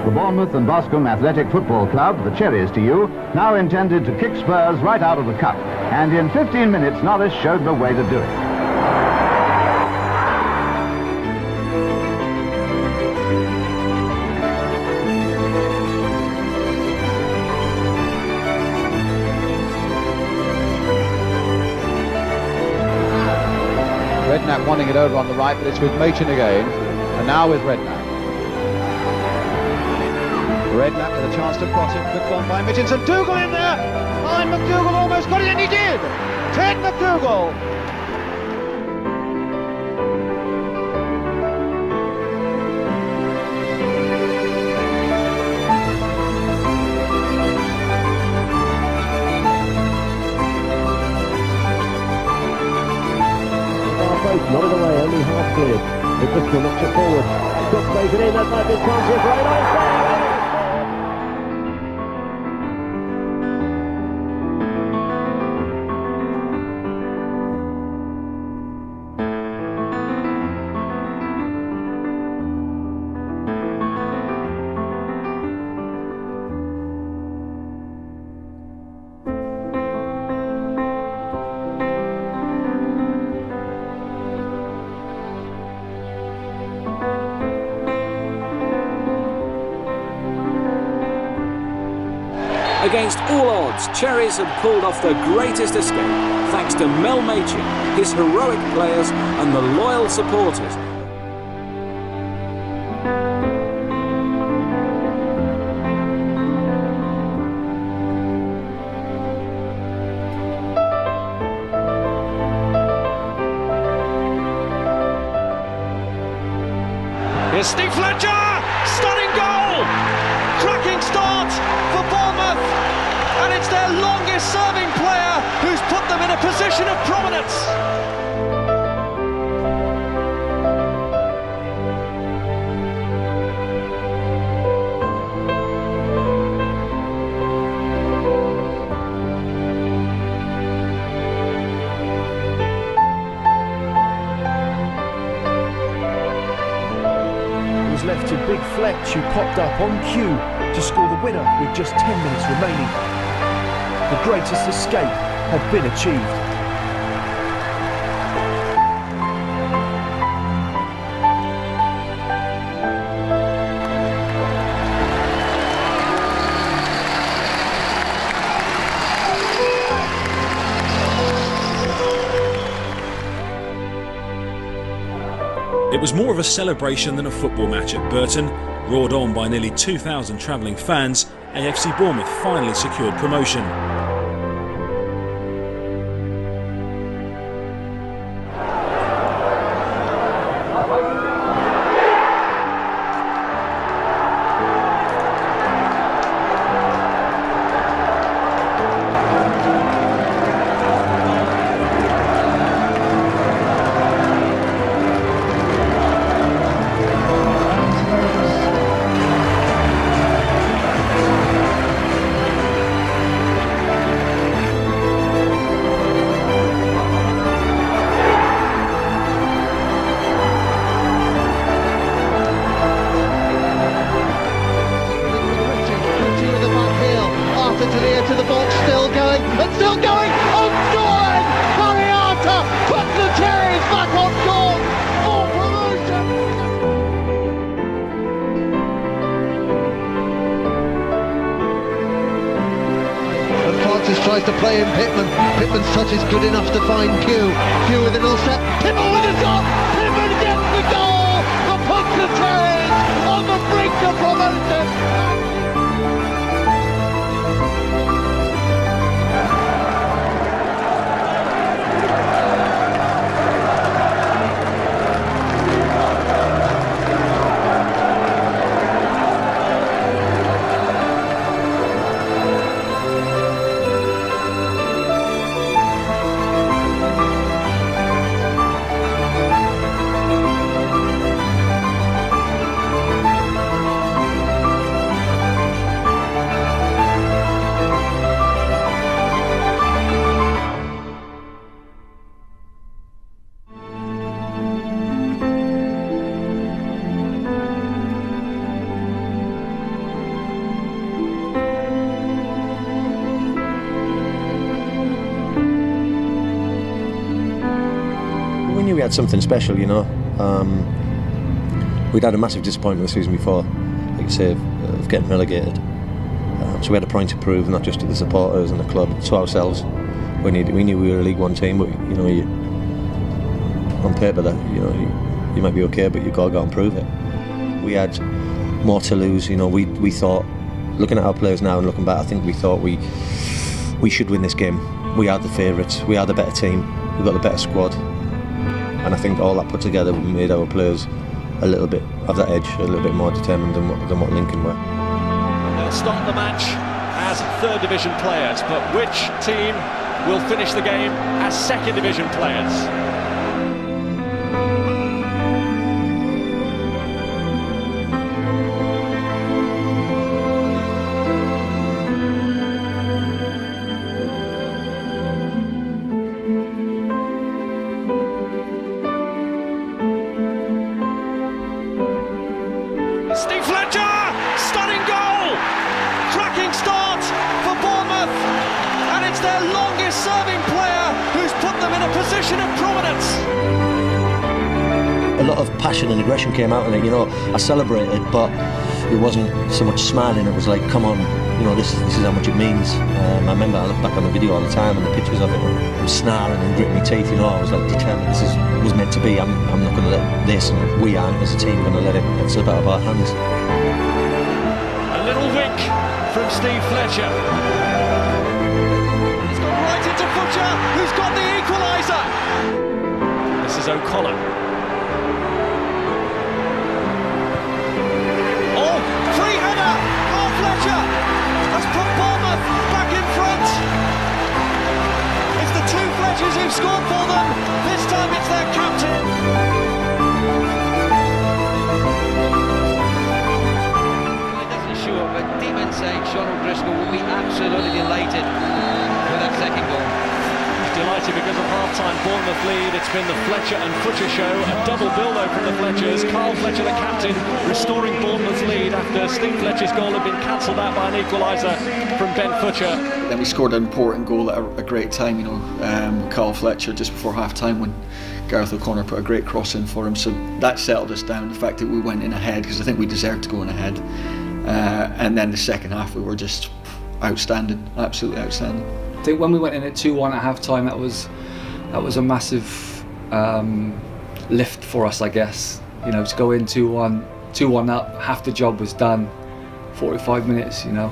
the Bournemouth and Boscombe Athletic Football Club, the Cherries to you, now intended to kick Spurs right out of the cup. And in 15 minutes, Norris showed the way to do it. Redknapp wanting it over on the right, but it's with Machin again, and now with Redknapp. Redknapp with a chance to cross it, flipped on by Mitchins, and Dougal in there! And McDougall almost got it, and he did! Ted McDougall! Not in the way, only half cleared. O'Driscoll knocks it forward. Cook plays it in, that might be a chance for a great Against all odds, Cherries had pulled off the greatest escape, thanks to Mel Machin, his heroic players and the loyal supporters. Here's Steve Fletcher! Stunning goal! Cracking start for Bournemouth! And it's their longest serving player who's put them in a position of prominence. It was left to Big Fletch, who popped up on cue to score the winner with just 10 minutes remaining. The greatest escape had been achieved. It was more of a celebration than a football match at Burton. Roared on by nearly 2,000 travelling fans, AFC Bournemouth finally secured promotion. To the box, still going, and still going, on scoring! Mariota puts the Cherries back on course for promotion! And Francis tries to play in Pittman. Pittman's touch is good enough to find Pugh. Pugh with an all set. Pittman with a shot! Pittman gets the goal! And puts the Cherries on the brink of promotion! had something special, you know. We'd had a massive disappointment the season before, like you say, of getting relegated. So we had a point to prove, not just to the supporters and the club, to ourselves. We knew we were a League One team, but you know, on paper, that you might be okay, but you've got to go and prove it. We had more to lose. You know, we thought, looking at our players now and looking back, I think we thought we should win this game. We are the favourites. We are the better team. We've got the better squad, and I think all that put together made our players a little bit of that edge, a little bit more determined than what Lincoln were. They'll start the match as third division players, but which team will finish the game as second division players? Steve Fletcher, stunning goal, cracking start for Bournemouth, and it's their longest serving player who's put them in a position of prominence. A lot of passion and aggression came out in it, you know. I celebrated, but it wasn't so much smiling. It was like, come on, you know, this is how much it means. I remember I look back on the video all the time and the pictures of it. I was snarling and gritting my teeth, you know. I was like determined. This was meant to be. I'm not going to let this, and we aren't as a team going to let it slip out of our hands. A little wink from Steve Fletcher. It's gone right into Butcher, who's got the equaliser. This is O'Connor. Oh, free header! Carl Fletcher has put Bournemouth back in front. It's the two Fletchers who've scored for them. This time it's their captain. But deep inside, Sean O'Driscoll will be absolutely delighted with that second goal. He's delighted because of half-time Bournemouth lead. It's been the Fletcher and Butcher show. A double bill though from the Fletchers. Carl Fletcher, the captain, restoring Bournemouth's lead after Steve Fletcher's goal had been cancelled out by an equaliser from Ben Butcher. Then we scored an important goal at a great time, you know, Carl Fletcher just before half-time when Gareth O'Connor put a great cross in for him. So that settled us down, the fact that we went in ahead, because I think we deserved to go in ahead. And then the second half we were just outstanding, absolutely outstanding. I think when we went in at 2-1 at half time, that was a massive lift for us, I guess. You know, to go in 2-1 up, half the job was done. 45 minutes, you know,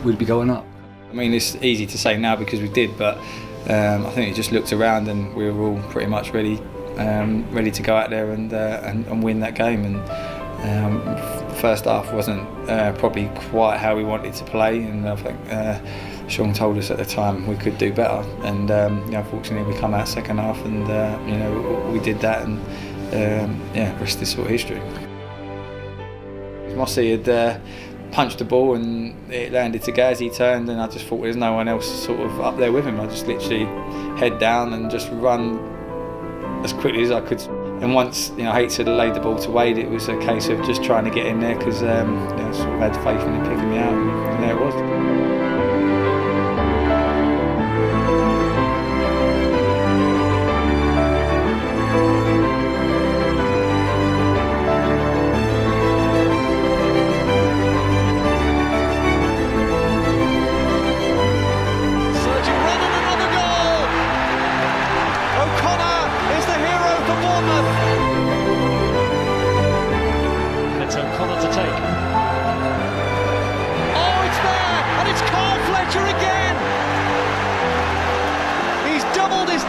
we'd be going up. I mean, it's easy to say now because we did, but I think we just looked around and we were all pretty much ready to go out there and win that game. And first half wasn't probably quite how we wanted to play, and I think Sean told us at the time we could do better. And you know, fortunately, we come out second half, and you know, we did that, and yeah, rest is sort of history. Mossy had punched the ball and it landed to Gaz. He turned, and I just thought there's no one else sort of up there with him. I just literally head down and just run as quickly as I could. And once, you know, Hates had laid the ball to Wade, it was a case of just trying to get in there because you know, sort of had faith in him picking me out, and there it was.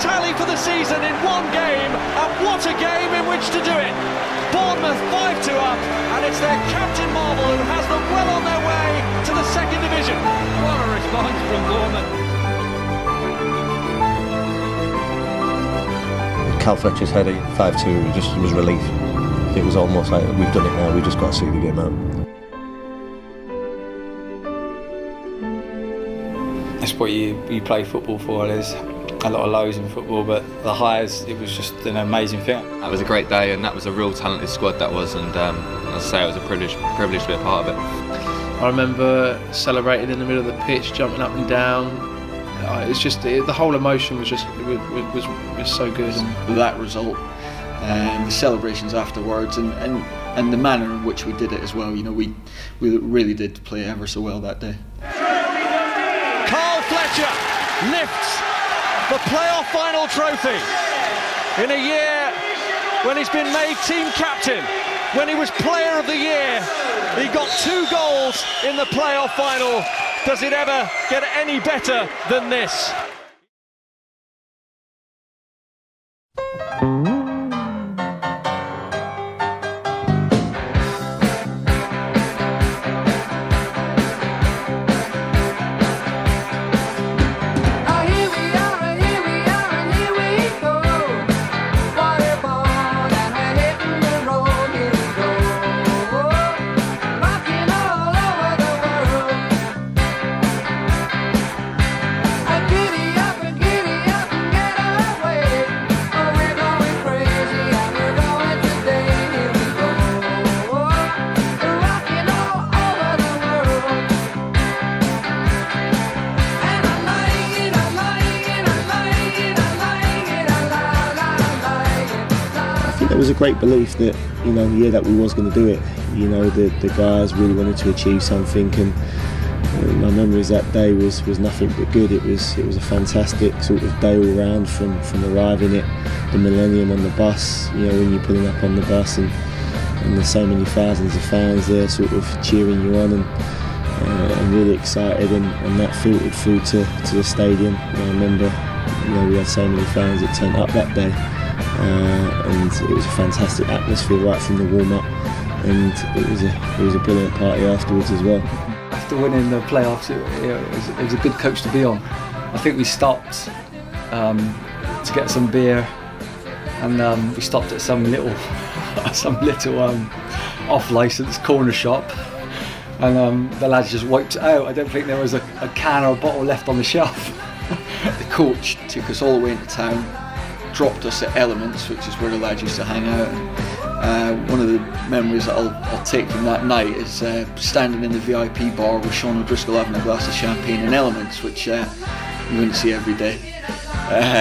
Tally for the season in one game, and what a game in which to do it. Bournemouth 5-2 up, and it's their captain Marvel who has them well on their way to the second division. What a response from Bournemouth. Cal Fletcher's header 5-2 just was relief. It was almost like we've done it now, we've just got to see the game out. That's what you play football for. There's a lot of lows in football, but the highs, it was just an amazing thing. That was a great day, and that was a real talented squad that was, and as I say, it was a privilege to be a part of it. I remember celebrating in the middle of the pitch, jumping up and down. It's just the whole emotion was just was so good. And that result the celebrations afterwards, and the manner in which we did it as well. You know, we really did play ever so well that day. Carl Fletcher lifts the playoff final trophy in a year when he's been made team captain, when he was player of the year. He got 2 goals in the playoff final. Does it ever get any better than this? There was a great belief that, you know, yeah, that we was going to do it. You know, the guys really wanted to achieve something, and my memories that day was nothing but good. It was a fantastic sort of day all round, from arriving at the Millennium on the bus. You know, when you're pulling up on the bus and there's so many thousands of fans there, sort of cheering you on and really excited, and that filtered through to the stadium. You know, I remember, you know, we had so many fans that turned up that day. And it was a fantastic atmosphere right from the warm-up, and it was a brilliant party afterwards as well. After winning the playoffs, it was a good coach to be on. I think we stopped to get some beer, and we stopped at some little off-licence corner shop, and the lads just wiped it out. I don't think there was a can or a bottle left on the shelf. The coach took us all the way into town, dropped us at Elements, which is where the lads used to hang out. And, one of the memories that I'll take from that night is standing in the VIP bar with Sean O'Driscoll having a glass of champagne in Elements, which you wouldn't see every day.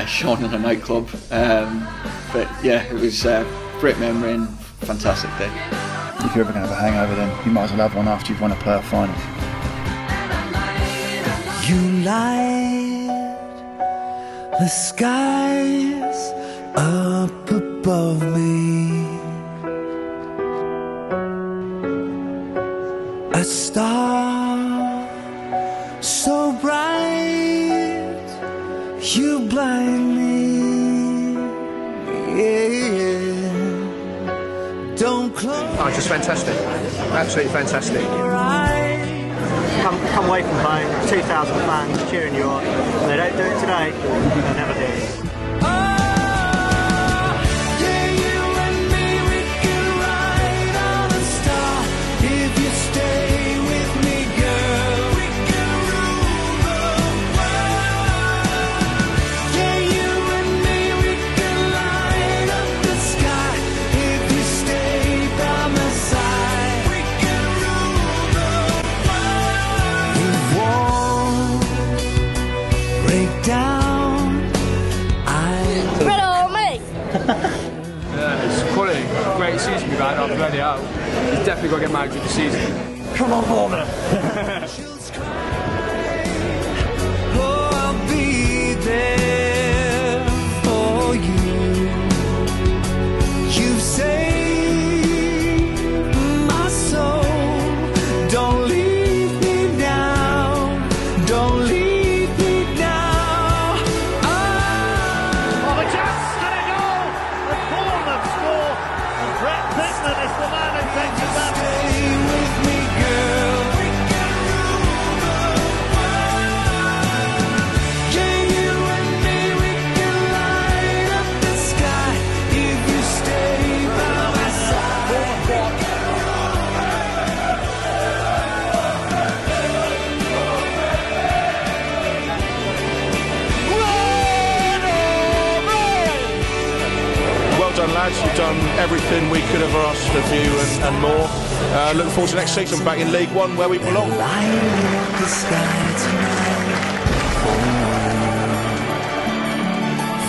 Sean in a nightclub. But yeah, it was a great memory and fantastic day. If you're ever going to have a hangover, then you might as well have one after you've won a playoff final. You light the skies up above me, a star so bright you blind me, yeah. Don't close. Oh, just fantastic, absolutely fantastic. Come away from home, 2,000 fans cheering you on. If they don't do it today, they'll never do it. Yeah, it's quality. Great season we've had after bloody hell. He's definitely got to get manager of the season. Come on, Bournemouth! Oh, I'll be there for you. You've saved my soul. Don't leave me now. Don't leave me now. Oh, a chance and a goal! And Bournemouth score. And Brett Pittman is the man who takes it back. Stay with me, girl. Yeah, you and me, we can light up the sky if you stay by my side. Well done, lads. You've done everything we could have asked of you and more. Looking forward to next season, back in League One where we belong. Light up the sky tonight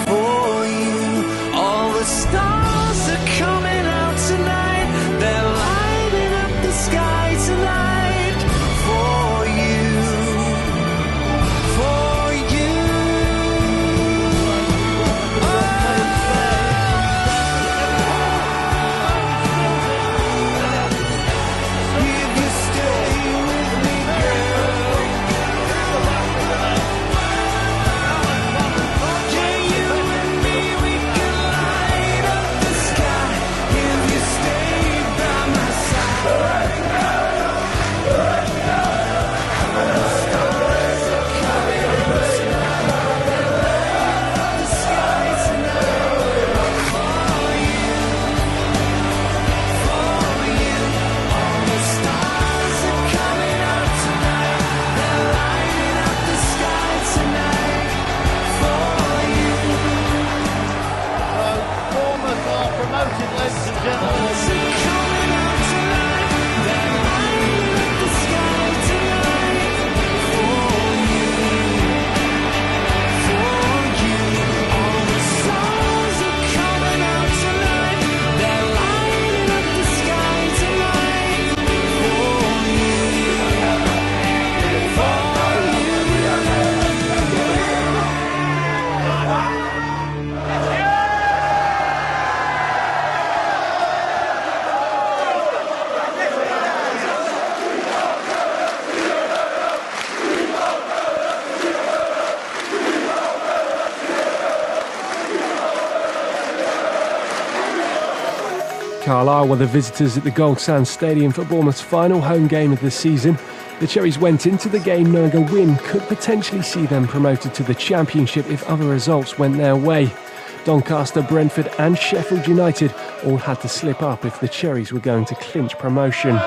for you. All the stars Carlisle were the visitors at the Gold Sand Stadium for Bournemouth's final home game of the season. The Cherries went into the game knowing a win could potentially see them promoted to the Championship if other results went their way. Doncaster, Brentford and Sheffield United all had to slip up if the Cherries were going to clinch promotion.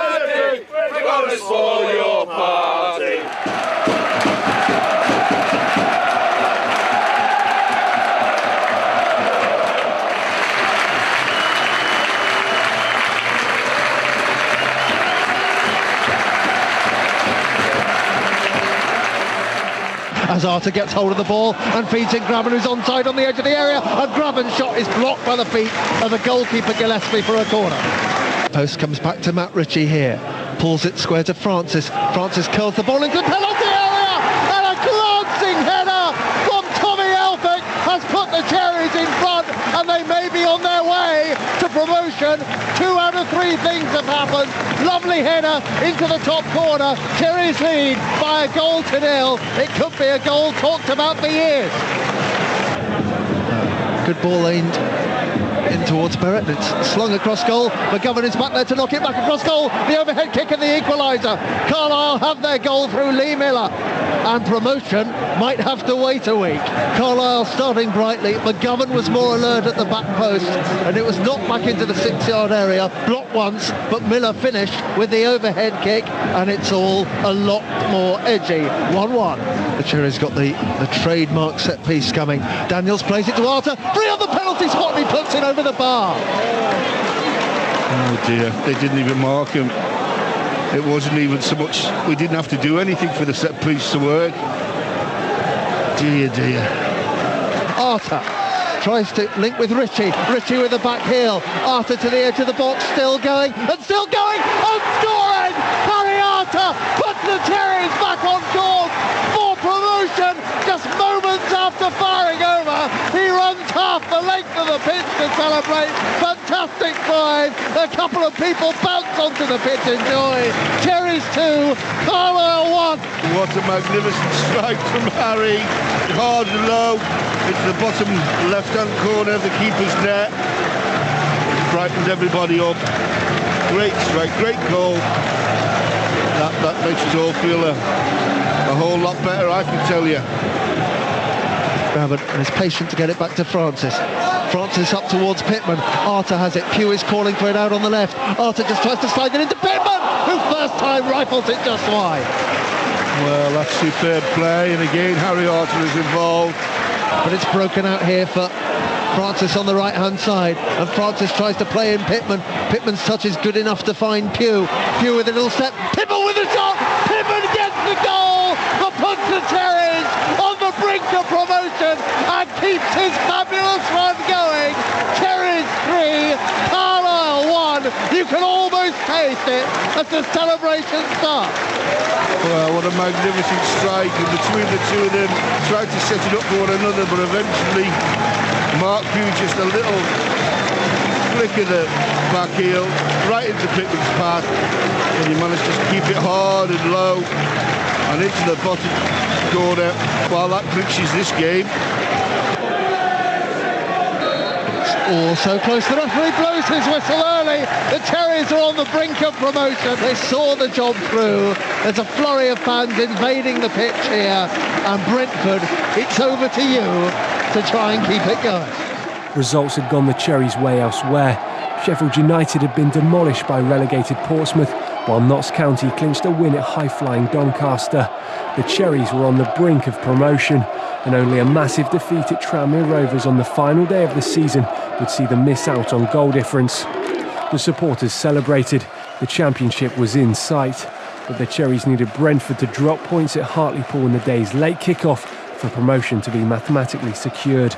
As Arter gets hold of the ball and feeds in Graben, who's onside on the edge of the area, and Graben's shot is blocked by the feet of the goalkeeper Gillespie for a corner. Post comes back to Matt Ritchie here, pulls it square to Francis. Francis curls the ball into the penalty area, and a glancing header from Tommy Elphick has put the Cherries in front, and they may be on their way to promotion. 2 out of 3 things have happened. Lovely header into the top corner. Cherries lead by a goal to 0. It could be a goal talked about for years. Good ball aimed in towards Barrett. It's slung across goal. McGovern is back there to knock it back across goal. The overhead kick and the equaliser. Carlisle have their goal through Lee Miller. And promotion might have to wait a week. Carlisle starting brightly. McGovern was more alert at the back post, and it was knocked back into the 6-yard area. Blocked once, but Miller finished with the overhead kick, and it's all a lot more edgy. 1-1. The Cherries got the trademark set piece coming. Daniels plays it to Arter. Free on the penalty spot, and he puts it over the bar. Oh dear, they didn't even mark him. It wasn't even so much, we didn't have to do anything for the set piece to work. Dear, dear. Arter tries to link with Ritchie. Ritchie with the back heel. Arter to the edge of the box, still going, and still going. Oh, scoring! Harry Arter puts the Cherries back on course for promotion. Just moments after firing over, he runs half the length of the pitch to celebrate. Fantastic find. A couple of people bounce onto the pitch in joy. Cherries 2, Carlisle 1. What a magnificent strike from Harry. Hard and low into the bottom left-hand corner of the keeper's net. Brightened everybody up. Great strike, great goal. That makes us all feel a whole lot better, I can tell you. Graben is patient to get it back to Francis. Francis up towards Pittman. Arter has it. Pugh is calling for it out on the left. Arter just tries to slide it into Pittman, who first time rifles it just wide. Well, that's superb play, and again Harry Arter is involved. But it's broken out here for Francis on the right-hand side, and Francis tries to play in Pittman. Pittman's touch is good enough to find Pugh. Pugh with a little step. Pittman with a shot. Pittman gets the goal that puts the Cherries on the brink of promotion and keeps his fabulous run going. Cherries 3, Carlisle 1. You can almost taste it as the celebration starts. Well, what a magnificent strike, and between the two of them tried to set it up for one another, but eventually Mark Pugh just a little flick of the back heel right into Pittman's path, and he managed to keep it hard and low and into the bottom corner while that clinches this game. It's so close. The referee blows his whistle early. The Cherries are on the brink of promotion. They saw the job through. There's a flurry of fans invading the pitch here, and Brentford, it's over to you to try and keep it going. Results had gone the Cherries' way elsewhere. Sheffield United had been demolished by relegated Portsmouth, while Notts County clinched a win at high-flying Doncaster. The Cherries were on the brink of promotion, and only a massive defeat at Tranmere Rovers on the final day of the season would see them miss out on goal difference. The supporters celebrated. The Championship was in sight, but the Cherries needed Brentford to drop points at Hartlepool in the day's late kick-off for promotion to be mathematically secured.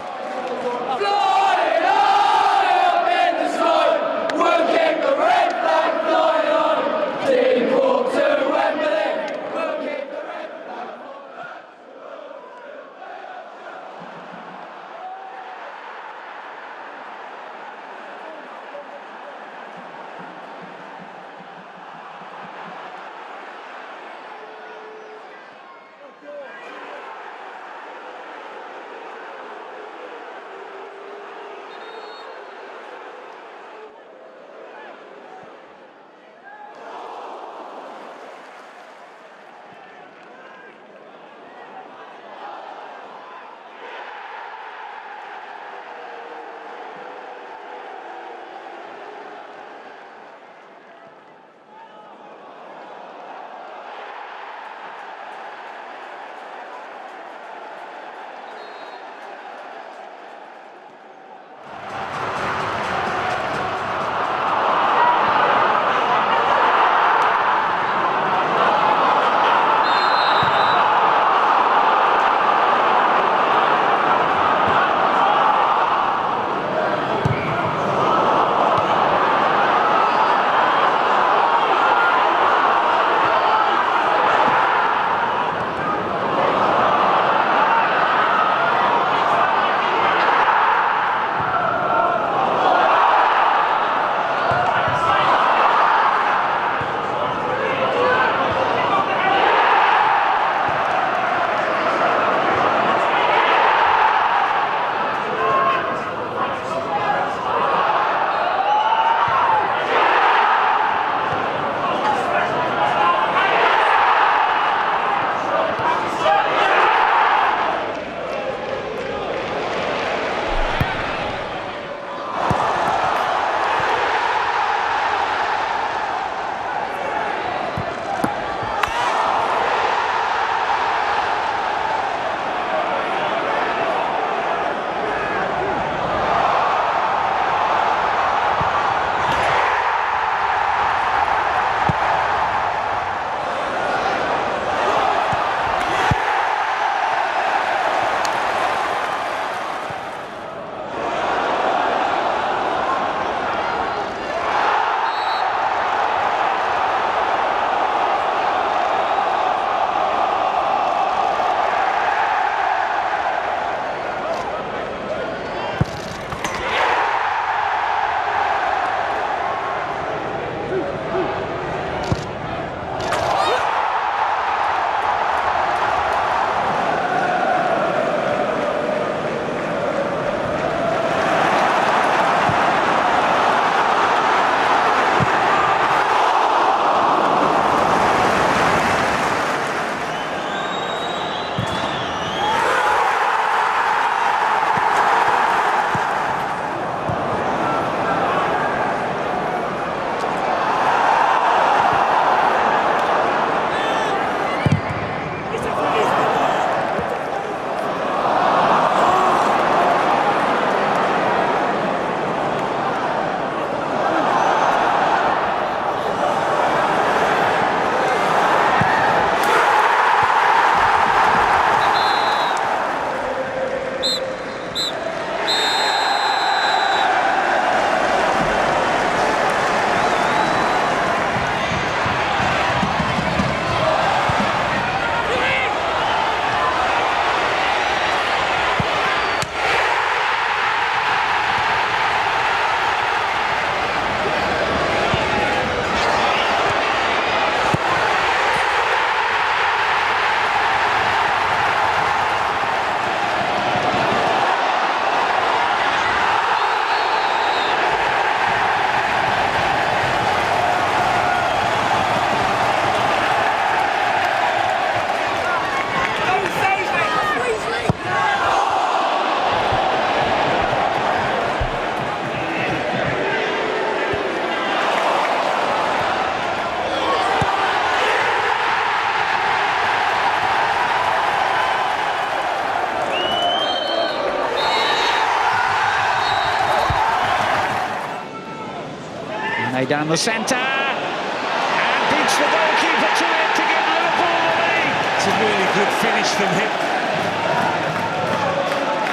down the centre and beats the goalkeeper to it to give Liverpool the lead. It's a really good finish from him,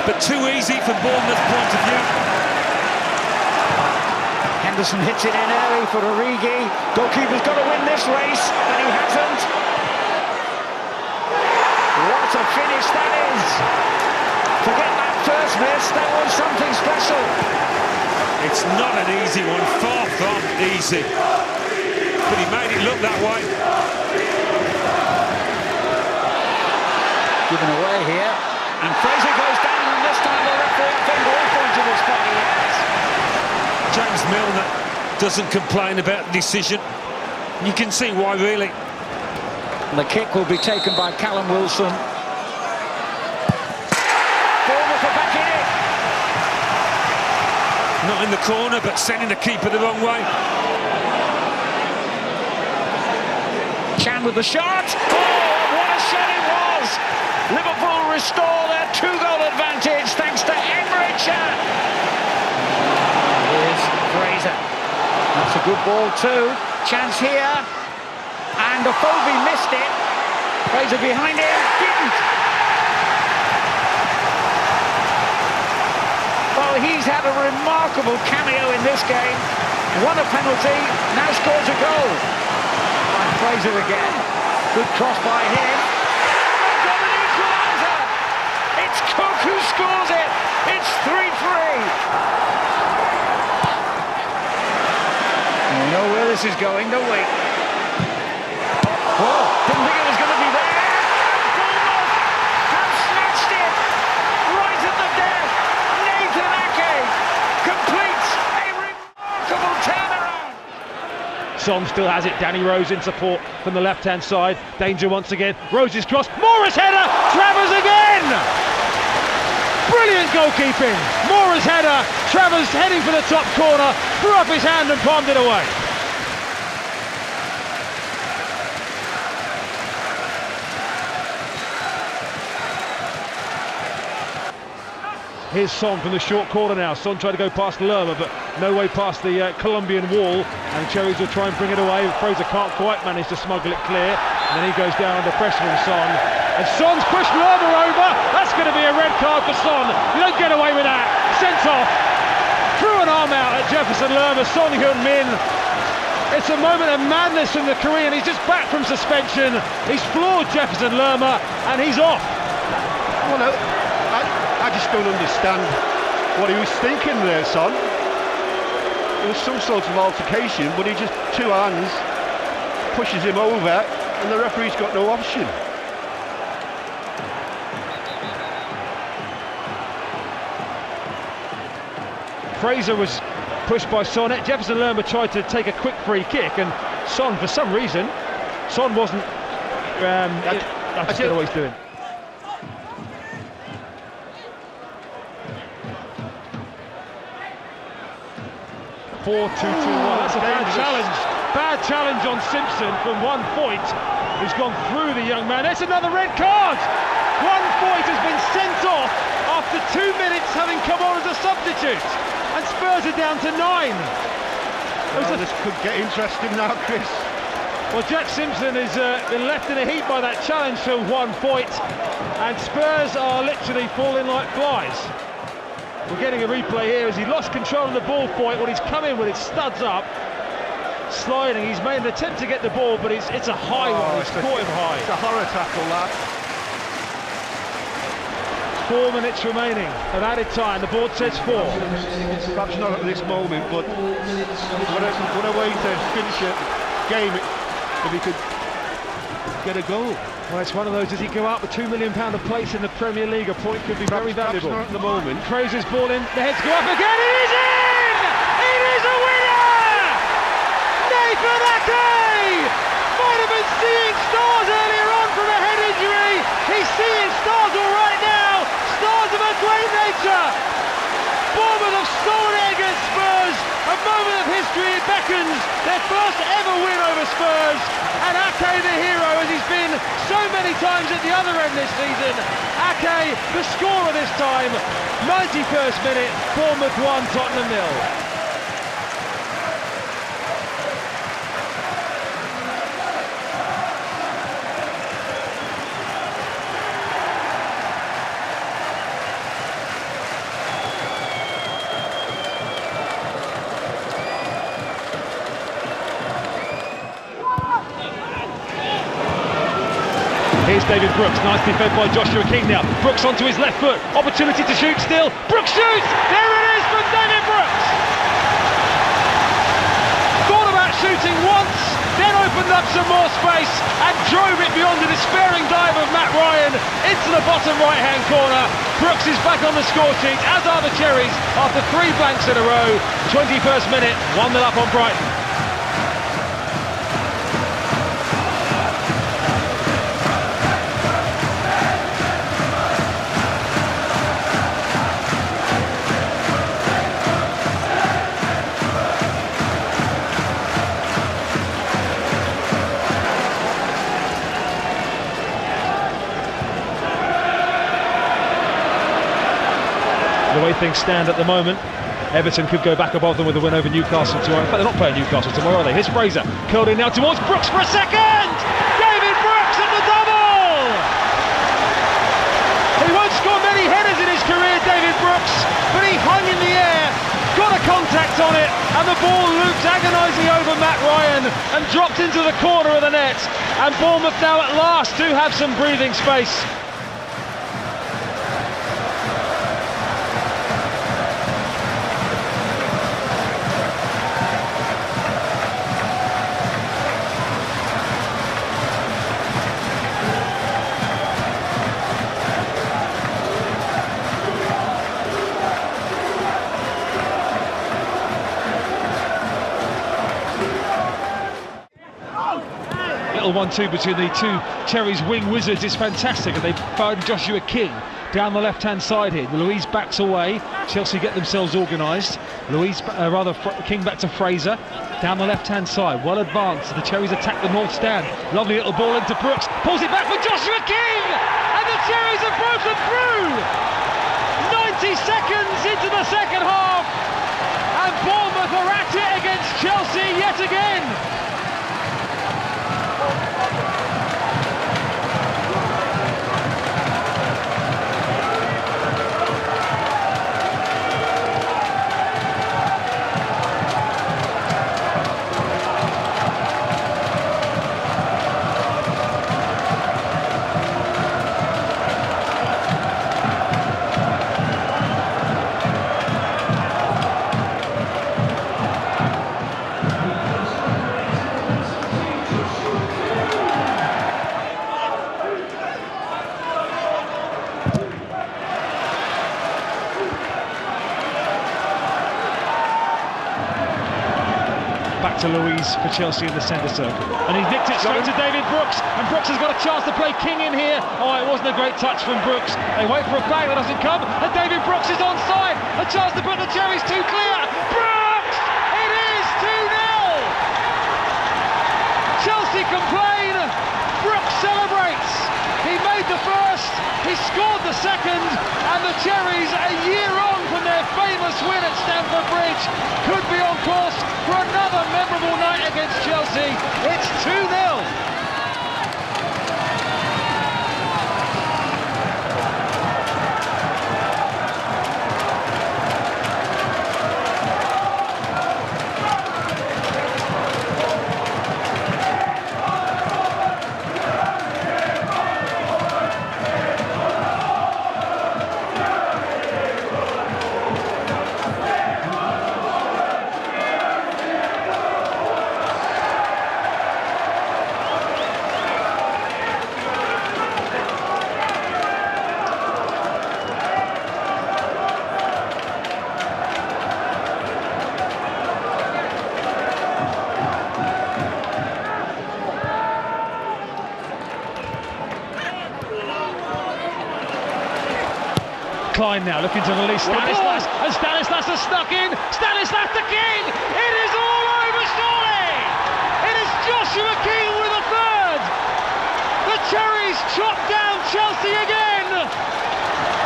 but too easy from Bournemouth's point of view. Henderson hits it in early for Origi. Goalkeeper's got to win this race, but he hasn't. What a finish that is! Forget that first miss, that was something special. It's not an easy one, far from easy, but he made it look that way. Given away here, and Fraser goes down, and this time the referee, I think, will point to this body. James Milner doesn't complain about the decision. You can see why, really. The kick will be taken by Callum Wilson. Bournemouth are back in it. Not in the corner, but sending the keeper the wrong way. Chan with the shot. Oh, what a shot it was! Liverpool restore their 2-goal advantage thanks to Emre Can. Here's Fraser. That's a good ball too. Chance here. And Afobe missed it. Fraser behind him. Didn't. Well, he's had a remarkable cameo in this game. Won a penalty, now scores a goal. And Fraser again. Good cross by him. And got an equaliser. It's Cook who scores it. It's 3-3. We know where this is going, don't we? Whoa, didn't think it was going to be there. Bournemouth have snatched it right at the death. Nathan Ake completes a remarkable turnaround. Son still has it. Danny Rose in support from the left-hand side. Danger once again. Rose's cross. Morris header. Travers again. Brilliant goalkeeping. Morris header. Travers heading for the top corner. Threw up his hand and palmed it away. Here's Son from the short corner now. Son tried to go past Lerma, but no way past the Colombian wall. And Cherries will try and bring it away. Fraser can't quite manage to smuggle it clear. And then he goes down under pressure from Son. And Son's pushed Lerma over. That's going to be a red card for Son. You don't get away with that. Sent off. Threw an arm out at Jefferson Lerma. Son Heung-min. It's a moment of madness from the Korean. He's just back from suspension. He's floored Jefferson Lerma, and he's off. Well, no, I just don't understand what he was thinking there, Son. There was some sort of altercation, but he just, two hands, pushes him over, and the referee's got no option. Fraser was pushed by Son. Jefferson Lerma tried to take a quick free kick, and Son, for some reason, Son wasn't. That's what he's doing. 4-2-2-1. That's a bad challenge. Bad challenge on Simpson from 1 Foyt, who's gone through the young man. It's another red card. 1 Foyt has been sent off after 2 minutes having come on as a substitute. And Spurs are down to 9. This could get interesting now, Chris. Well, Jack Simpson has been left in a heap by that challenge from 1 Foyt. And Spurs are literally falling like flies. We're getting a replay here as he lost control of the ball, Foyt, when he's come in with his studs up, sliding. He's made an attempt to get the ball, but it's a high one. He's caught him high. It's a horror tackle, that. 4 minutes remaining of added time. The board says 4. Perhaps not at this moment, but what a way to finish a game if he could get a goal. Well, it's one of those, does he go out with £2 million a place in the Premier League? A point could be very valuable. Not at the moment. Fraser's ball in, the heads go up again, it is in! It is a winner! Nathan Ake! Might have been seeing stars earlier on from a head injury. He's seeing stars all right now. Stars of a great nature. Bournemouth have stolen it against Spurs. A moment of history. It beckons their first ever win over Spurs. And Ake the hero, as he's been so many times at the other end this season. Ake the scorer this time. 91st minute. Bournemouth 1, Tottenham 0. Here's David Brooks, nicely fed by Joshua King now. Brooks onto his left foot, opportunity to shoot still. Brooks shoots! There it is from David Brooks! Thought about shooting once, then opened up some more space and drove it beyond the despairing dive of Matt Ryan into the bottom right-hand corner. Brooks is back on the score sheet, as are the Cherries, after 3 blanks in a row. 21st minute, 1-0 up on Brighton. The way things stand at the moment, Everton could go back above them with a win over Newcastle tomorrow. In fact, they're not playing Newcastle tomorrow, are they? Here's Fraser, curled in now towards Brooks for a second! David Brooks at the double! He won't score many headers in his career, David Brooks, but he hung in the air, got a contact on it, and the ball looped agonising over Matt Ryan and dropped into the corner of the net. And Bournemouth now at last do have some breathing space. Little 1-2 between the two Cherries wing wizards is fantastic, and they find Joshua King down the left-hand side here. Louise backs away. Chelsea get themselves organised. King back to Fraser down the left-hand side. Well advanced. The Cherries attack the north stand. Lovely little ball into Brooks. Pulls it back for Joshua King, and the Cherries have broken through. 90 seconds into the second half, and Bournemouth are at it against Chelsea yet again. Back to Louise for Chelsea in the centre circle, and he's nicked it straight to David Brooks, and Brooks has got a chance to play King in here. Oh, it wasn't a great touch from Brooks. They wait for a bang that doesn't come, and David Brooks is onside. A chance to put the Cherries too clear. Brooks! It is 2-0! Chelsea complain, Brooks celebrates. He made the first, he scored the second, and the Cherries, a year on from their famous win at Stamford Bridge, could be on course for another memorable night against Chelsea. It's 2-0. Klein now looking to release Stanislas, and Stanislas has stuck in. Stanislas to King. It is all over, surely. It is Joshua King with a third. The Cherries chop down Chelsea again.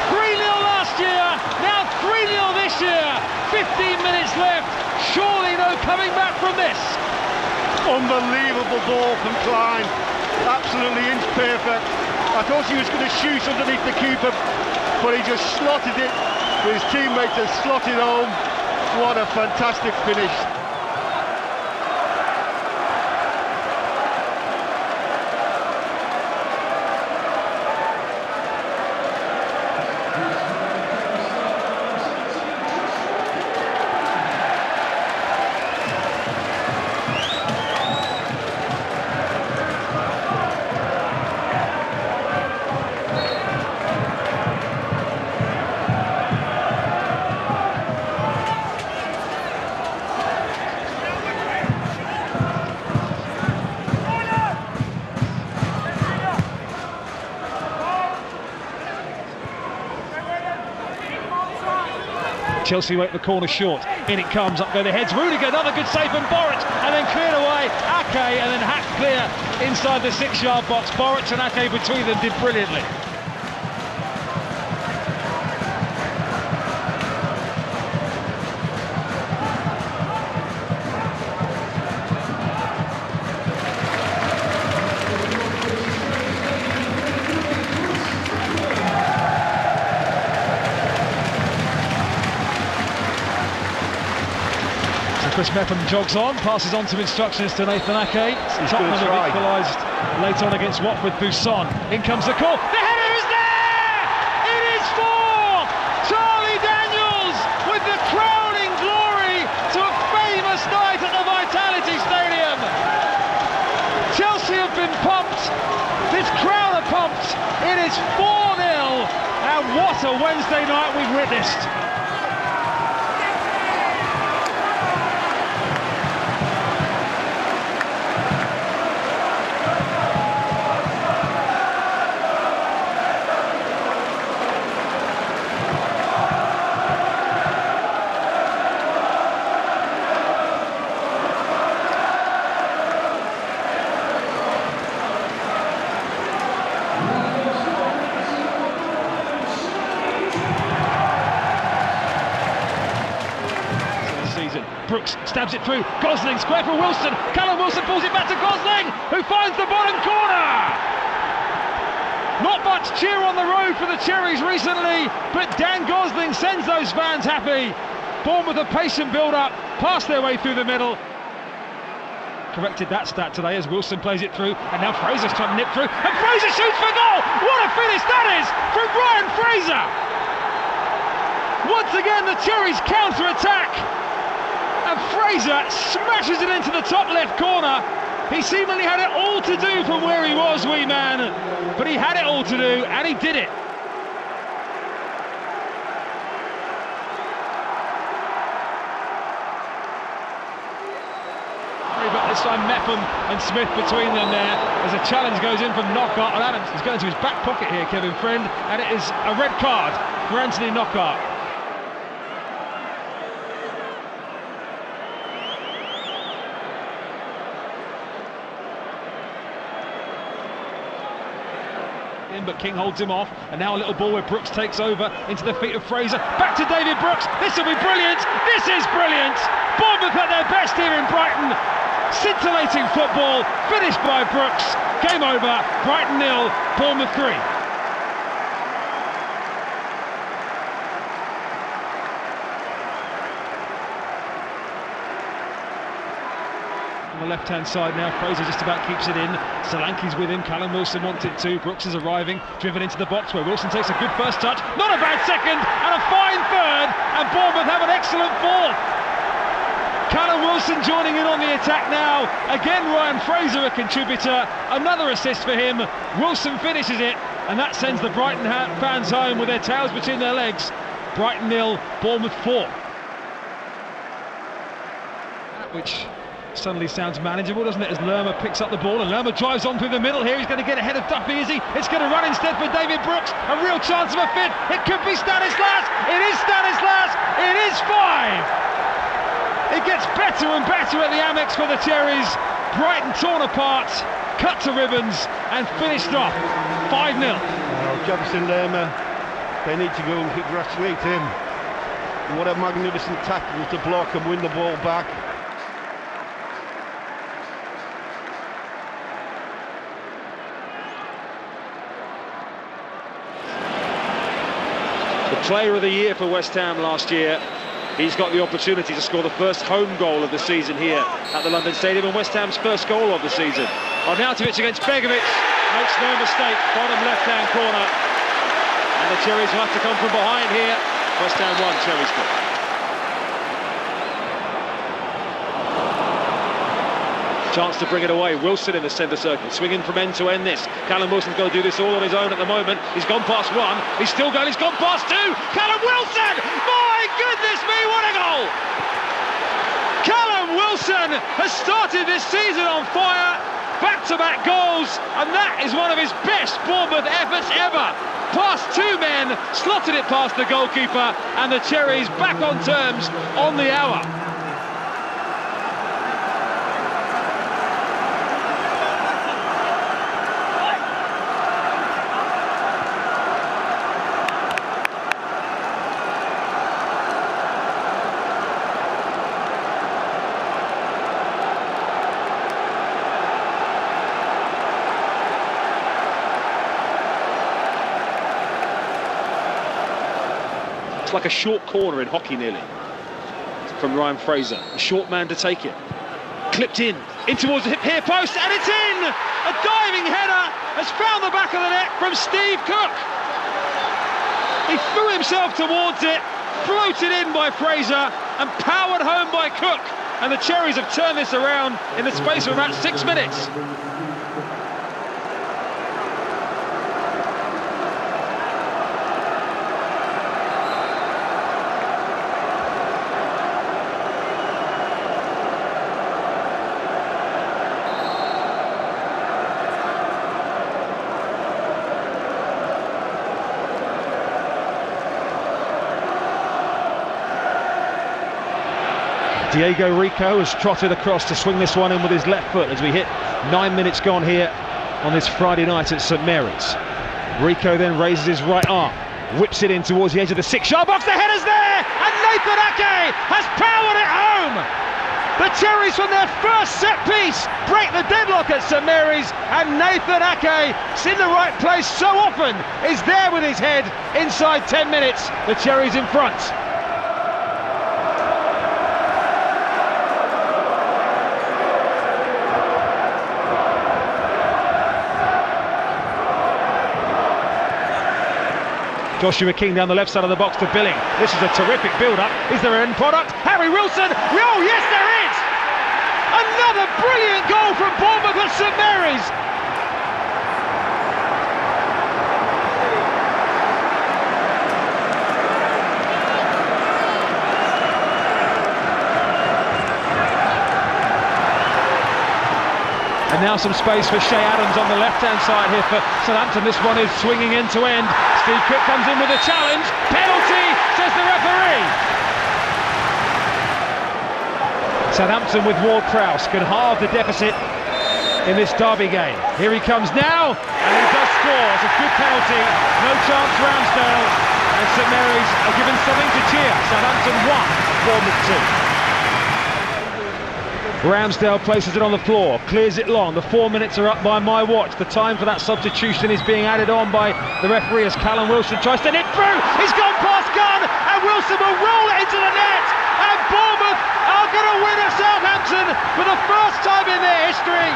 3-0 last year, now 3-0 this year. 15 minutes left. Surely no coming back from this. Unbelievable ball from Klein. Absolutely inch perfect. I thought he was going to shoot underneath the keeper, but he just slotted it. His teammates have slotted home. What a fantastic finish. Chelsea wait the corner short. In it comes, up go the heads. Rudiger, another good save from Boruc, and then cleared away. Ake, and then hacked clear inside the 6-yard box. Boruc and Ake between them did brilliantly. Chris Mepham jogs on, passes on to instructions to Nathan Ake. Tottenham have equalised late on against Watford. Buisson, in comes the call. The header is there! It is for Charlie Daniels with the crowning glory to a famous night at the Vitality Stadium. Chelsea have been pumped. This crowd are pumped. It is 4-0, and what a Wednesday night we've witnessed. Brooks stabs it through, Gosling square for Wilson, Callum Wilson pulls it back to Gosling, who finds the bottom corner! Not much cheer on the road for the Cherries recently, but Dan Gosling sends those fans happy. Bournemouth a patient build-up, past their way through the middle. Corrected that stat today as Wilson plays it through, and now Fraser's trying to nip through, and Fraser shoots for goal! What a finish that is from Ryan Fraser! Once again the Cherries counter-attack. And Fraser smashes it into the top left corner. He seemingly had it all to do from where he was, wee man. But he had it all to do, and he did it. But this time Mepham and Smith between them there as a challenge goes in from Knockaert, and Adams is going to his back pocket here, Kevin Friend, and it is a red card for Anthony Knockaert. But King holds him off, and now a little ball where Brooks takes over into the feet of Fraser. Back to David Brooks. This will be brilliant. This is brilliant. Bournemouth at their best here in Brighton. Scintillating football, finished by Brooks. Game over. Brighton 0, Bournemouth 3. On the left-hand side now, Fraser just about keeps it in. Solanke's with him, Callum Wilson wants it too. Brooks is arriving, driven into the box where Wilson takes a good first touch. Not a bad second, and a fine third, and Bournemouth have an excellent fourth. Callum Wilson joining in on the attack now. Again, Ryan Fraser a contributor, another assist for him. Wilson finishes it, and that sends the Brighton fans home with their tails between their legs. Brighton 0, Bournemouth 4. Which suddenly sounds manageable, doesn't it, as Lerma picks up the ball, and Lerma drives on through the middle here. He's going to get ahead of Duffy, is he? It's going to run instead for David Brooks. A real chance of a fit. It could be Stanislas. It is Stanislas. It is 5. It gets better and better at the Amex for the Cherries. Brighton torn apart, cut to ribbons, and finished off 5-0. Jefferson Lerma, they need to go and congratulate him. What a magnificent tackle to block and win the ball back. Player of the year for West Ham last year. He's got the opportunity to score the first home goal of the season here at the London Stadium, and West Ham's first goal of the season. Arnautovic against Begovic, makes no mistake, bottom left-hand corner. And the Cherries will have to come from behind here. West Ham 1, Cherries 4. Chance to bring it away. Wilson in the centre circle, swinging from end to end this. Callum Wilson's going to do this all on his own at the moment. He's gone past one, he's still going, he's gone past two. Callum Wilson! My goodness me, what a goal! Callum Wilson has started this season on fire. Back-to-back goals, and that is one of his best Bournemouth efforts ever. past two men, slotted it past the goalkeeper, and the Cherries back on terms on the hour. It's like a short corner in hockey nearly from Ryan Fraser. A short man to take it. Clipped in towards the hip post, and it's in! A diving header has found the back of the net from Steve Cook. He threw himself towards it, floated in by Fraser and powered home by Cook. And the Cherries have turned this around in the space of about 6 minutes. Diego Rico has trotted across to swing this one in with his left foot as we hit 9 minutes gone here on this Friday night at St Mary's. Rico then raises his right arm, whips it in towards the edge of the 6-yard box. The header's there, and Nathan Ake has powered it home. The Cherries, from their first set piece, break the deadlock at St Mary's, and Nathan Ake is in the right place so often, is there with his head inside 10 minutes. The Cherries in front. Joshua King down the left side of the box to Billing. This is a terrific build-up. Is there an end product? Harry Wilson! Oh, yes, there is! Another brilliant goal from Bournemouth at St Mary's! And now some space for Shea Adams on the left-hand side here for Southampton. This one is swinging end to end. Steve Cook comes in with a challenge. Penalty, says the referee. Southampton with Ward-Prowse can halve the deficit in this derby game. Here he comes now, and he does score. It's a good penalty. No chance for Ramsdale. And St Mary's are given something to cheer. Southampton 1, Bournemouth 2. Ramsdale places it on the floor, clears it long. The 4 minutes are up by my watch. The time for that substitution is being added on by the referee as Callum Wilson tries to nip through. He's gone past Gunn, and Wilson will roll it into the net. And Bournemouth are going to win at Southampton for the first time in their history.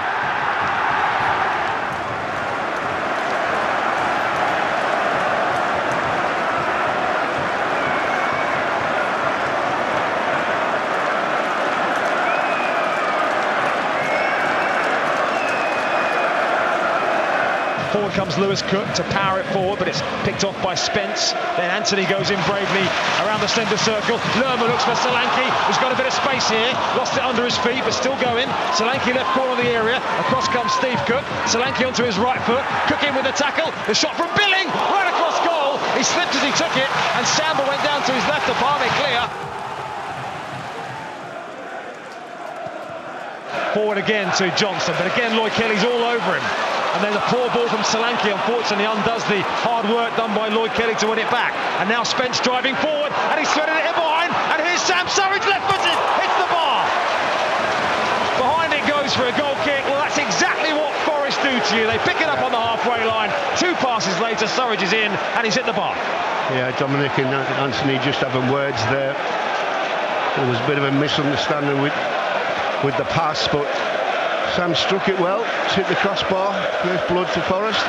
Forward comes Lewis Cook to power it forward, but it's picked off by Spence. Then Anthony goes in bravely around the centre circle. Lerma looks for Solanke, who's got a bit of space here. Lost it under his feet, but still going. Solanke left corner of the area. Across comes Steve Cook. Solanke onto his right foot. Cook in with the tackle. The shot from Billing, right across goal. He slipped as he took it, and Samba went down to his left to palm it clear. Forward again to Johnson, but again Lloyd Kelly's all over him. And then the poor ball from Solanke unfortunately undoes the hard work done by Lloyd Kelly to win it back. And now Spence driving forward, and he's threaded it in behind, and here's Sam Surridge left-footed, hits the bar. Behind it goes for a goal kick. Well, that's exactly what Forest do to you. They pick it up on the halfway line. 2 passes later, Surridge is in, and he's hit the bar. Yeah, Dominic and Anthony just having words there. There was a bit of a misunderstanding with the pass, but Sam struck it well, hit the crossbar, first blood to Forest.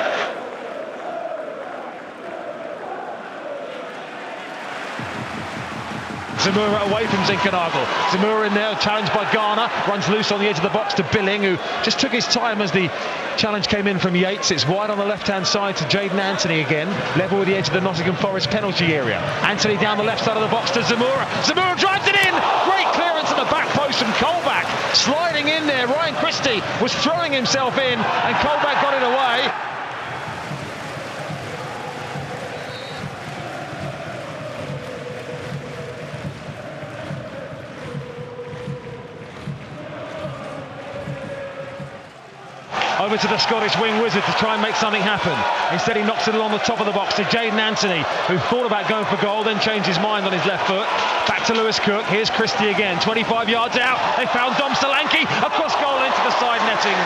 Zamora away from Zinkernagel. Zamora in there, challenged by Garner, runs loose on the edge of the box to Billing, who just took his time as the challenge came in from Yates. It's wide on the left-hand side to Jayden Anthony again, level with the edge of the Nottingham Forest penalty area. Anthony down the left side of the box to Zamora. Zamora drives it in! Great clearance at the back post from Colback. Sliding in there, Ryan Christie was throwing himself in, and Colback got it away. over to the Scottish wing wizard to try and make something happen. Instead he knocks it along the top of the box to Jayden Anthony, who thought about going for goal, then changed his mind on his left foot. Back to Lewis Cook, here's Christie again, 25 yards out, they found Dom Solanke, across goal into the side netting.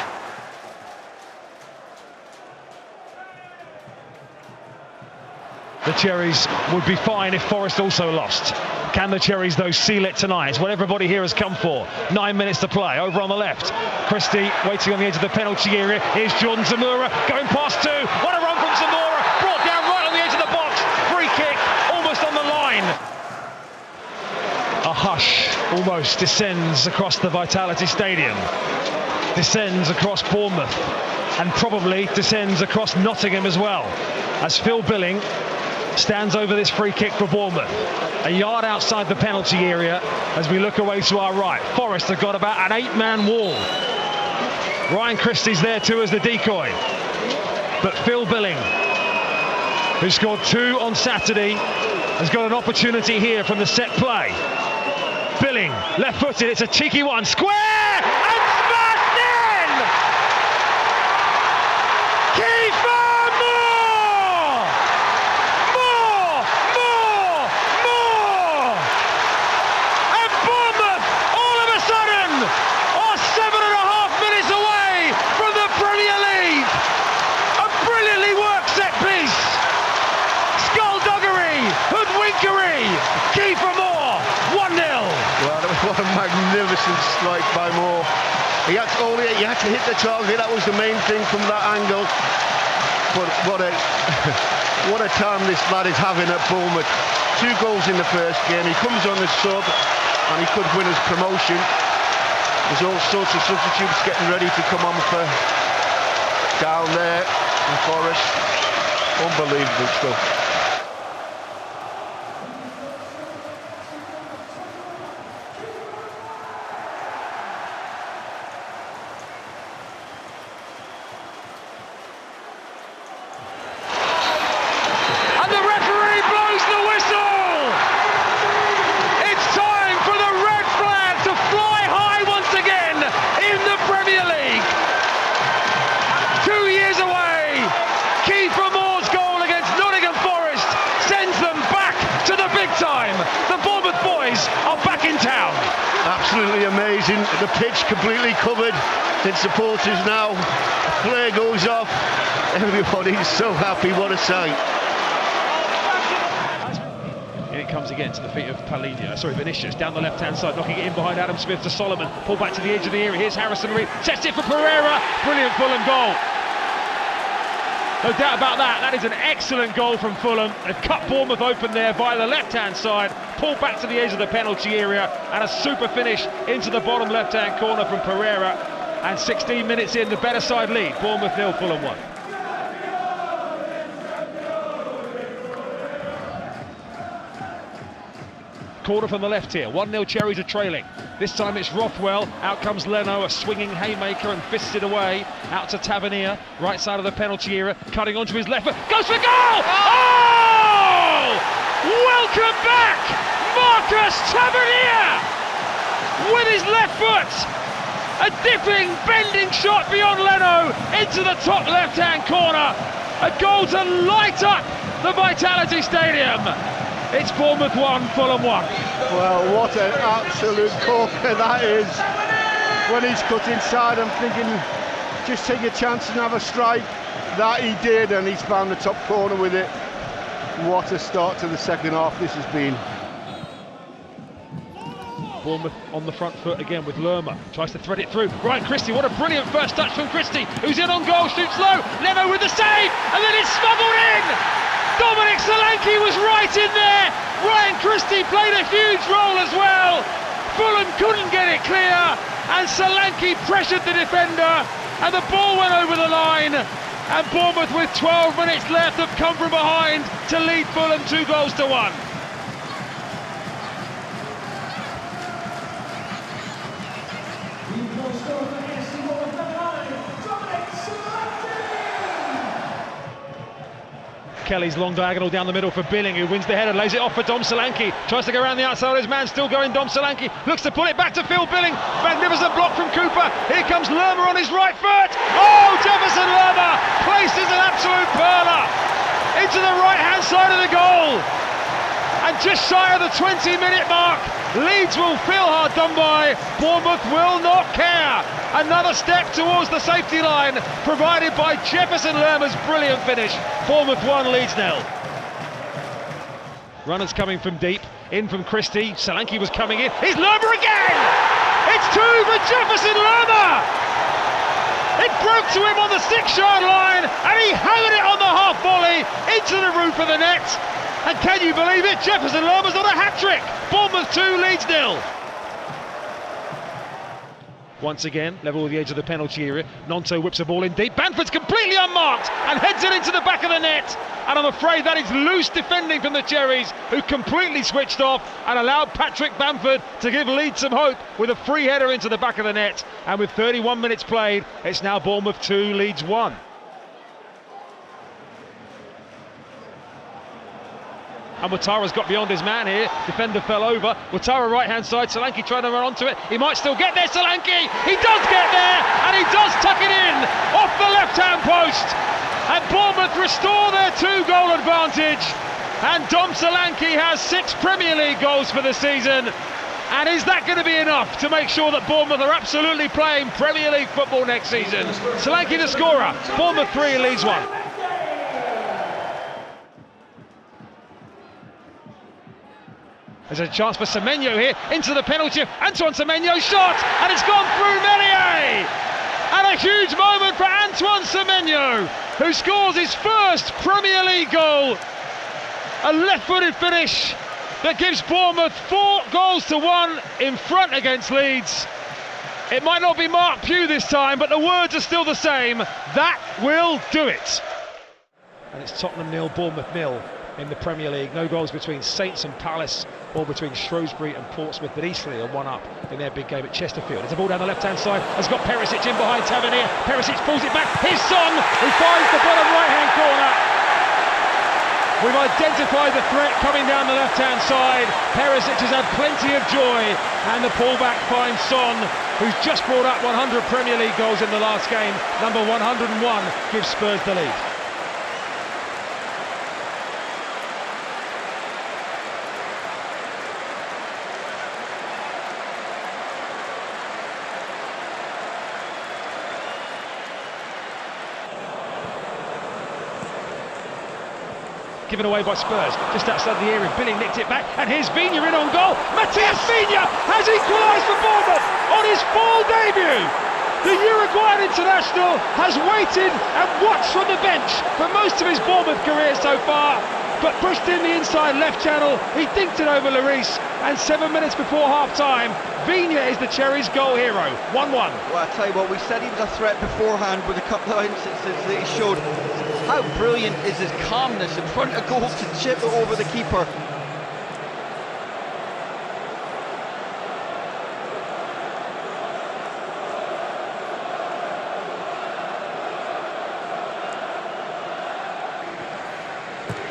The Cherries would be fine if Forest also lost. Can the Cherries, though, seal it tonight? It's what everybody here has come for. 9 minutes to play. Over on the left, Christie waiting on the edge of the penalty area. Here's Jordan Zamora going past two. What a run from Zamora! Brought down right on the edge of the box. Free kick, almost on the line. A hush almost descends across the Vitality Stadium. Descends across Bournemouth. And probably descends across Nottingham as well. As Phil Billing stands over this free kick for Bournemouth. A yard outside the penalty area as we look away to our right. Forest have got about an 8-man wall. Ryan Christie's there too as the decoy. But Phil Billing, who scored 2 on Saturday, has got an opportunity here from the set play. Billing, left-footed, it's a cheeky one. Square! And smashed in! Kiefer! What a magnificent strike by Moore. You had to hit the target, that was the main thing from that angle. But what a time this lad is having at Bournemouth. 2 goals in the first game, he comes on the sub and he could win his promotion. There's all sorts of substitutes getting ready to come on for down there in Forest. Unbelievable stuff. Absolutely amazing. The pitch completely covered in supporters now. The flare goes off. Everybody's so happy. What a sight. And it comes again to the feet of Vinicius down the left-hand side, knocking it in behind Adam Smith to Solomon. Pull back to the edge of the area. Here's Harrison Reed. Sets it for Pereira. Brilliant Fulham goal. No doubt about that. That is an excellent goal from Fulham. They've cut Bournemouth open there via the left-hand side, pulled back to the edge of the penalty area, and a super finish into the bottom left-hand corner from Pereira. And 16 minutes in, the better side lead. Bournemouth 0, Fulham 1. Corner from the left here, 1-0 Cherries are trailing. This time it's Rothwell, out comes Leno, a swinging haymaker and fists it away. Out to Tavernier, right side of the penalty area, cutting onto his left foot, goes for goal! Oh! Welcome back, Marcus Tavernier! With his left foot! A dipping, bending shot beyond Leno into the top left-hand corner. A goal to light up the Vitality Stadium. It's Bournemouth 1, Fulham 1. Well, what an absolute corker that is. When he's cut inside, I'm thinking, just take a chance and have a strike. That he did, and he's found the top corner with it. What a start to the second half this has been. Bournemouth on the front foot again with Lerma. Tries to thread it through. Ryan Christie, what a brilliant first touch from Christie, who's in on goal, shoots low. Leno with the save, and then it's smuggled in. Dominic Solanke was right in there. Ryan Christie played a huge role as well. Fulham couldn't get it clear, and Solanke pressured the defender, and the ball went over the line. And Bournemouth, with 12 minutes left, have come from behind to lead Fulham 2-1. Kelly's long diagonal down the middle for Billing, who wins the header, lays it off for Dom Solanke, tries to go around the outside of his man, still going Dom Solanke, looks to pull it back to Phil Billing, magnificent block from Cooper, here comes Lerma on his right foot, oh, side of the goal. And just shy of the 20-minute mark, Leeds will feel hard done by. Bournemouth will not care. Another step towards the safety line, provided by Jefferson Lerma's brilliant finish. Bournemouth 1, Leeds 0. Runners coming from deep, in from Christie. Solanke was coming in. Here's Lerma again! It's 2 for Jefferson Lerma! It broke to him on the 6-yard line, and he hammered it on the half volley into the roof of the net. And can you believe it? Jefferson Lerma's on a hat-trick. Bournemouth 2, Leeds 0. Once again, level with the edge of the penalty area. Nonto whips a ball in deep. Bamford's completely unmarked and heads it into the back of the net. And I'm afraid that is loose defending from the Cherries, who completely switched off and allowed Patrick Bamford to give Leeds some hope with a free header into the back of the net. And with 31 minutes played, it's now Bournemouth 2, Leeds 1. And Ouattara's got beyond his man here. Defender fell over. Ouattara right hand side. Solanke trying to run onto it. He might still get there. Solanke! He does get there! And he does tuck it in off the left hand post. And Bournemouth restore their 2-goal advantage. And Dom Solanke has 6 Premier League goals for the season. And is that going to be enough to make sure that Bournemouth are absolutely playing Premier League football next season? Solanke the scorer. Bournemouth 3, Leeds 1. There's a chance for Semenyo here, into the penalty. Antoine Semenyo shot, and it's gone through Melier! And a huge moment for Antoine Semenyo, who scores his first Premier League goal. A left-footed finish that gives Bournemouth 4-1 in front against Leeds. It might not be Mark Pugh this time, but the words are still the same. That will do it. And it's Tottenham 0, Bournemouth 0. In the Premier League, no goals between Saints and Palace or between Shrewsbury and Portsmouth, but Eastleigh are 1 up in their big game at Chesterfield. There's a ball down the left-hand side, has got Perisic in behind Tavernier. Perisic pulls it back, here's Son, who finds the bottom right-hand corner. We've identified the threat coming down the left-hand side. Perisic has had plenty of joy, and the pullback finds Son, who's just brought up 100 Premier League goals in the last game. Number 101 gives Spurs the lead. Given away by Spurs, just outside the area. Billy nicked it back, and here's Vigna in on goal. Matthias Vigna has equalised for Bournemouth on his full debut. The Uruguayan international has waited and watched from the bench for most of his Bournemouth career so far, but pushed in the inside left channel. He dinked it over Lloris, and 7 minutes before half-time, Vigna is the Cherries' goal hero. 1-1. Well, I tell you what, we said he was a threat beforehand with a couple of instances that he showed. How brilliant is his calmness in front of goal to chip it over the keeper.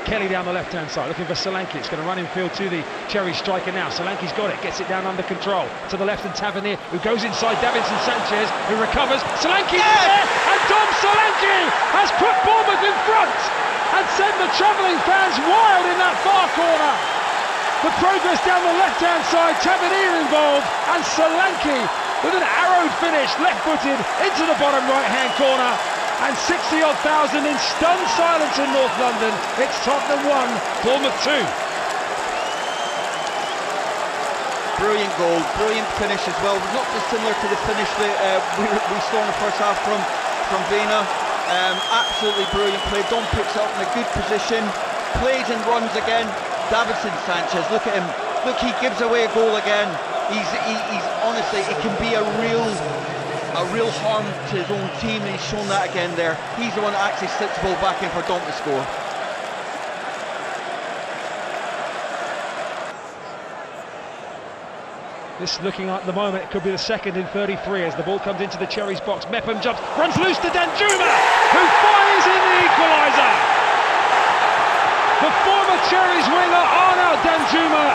Kelly down the left-hand side, looking for Solanke. It's going to run in field to the Cherry striker now. Solanke's got it, gets it down under control. To the left, and Tavernier, who goes inside Davinson Sanchez, who recovers. Solanke there, and Dom Solanke has put Bournemouth in front and sent the travelling fans wild in that far corner. The progress down the left-hand side, Tavernier involved, and Solanke with an arrowed finish, left-footed into the bottom right-hand corner. And 60-odd thousand in stunned silence in North London. It's Tottenham 1, Bournemouth 2. Brilliant goal, brilliant finish as well. Not dissimilar to the finish that we saw in the first half from Vigna. Absolutely brilliant play. Don picks up in a good position, plays and runs again. Davinson Sanchez, look at him. Look, he gives away a goal again. He's honestly, it can be a real harm to his own team, and he's shown that again there. He's the one that actually slips the ball back in for Dom to score. This looking like the moment it could be the second in 33 as the ball comes into the Cherries box. Mepham jumps, runs loose to Danjuma, who fires in the equaliser. The former Cherries winger Arnaud Danjuma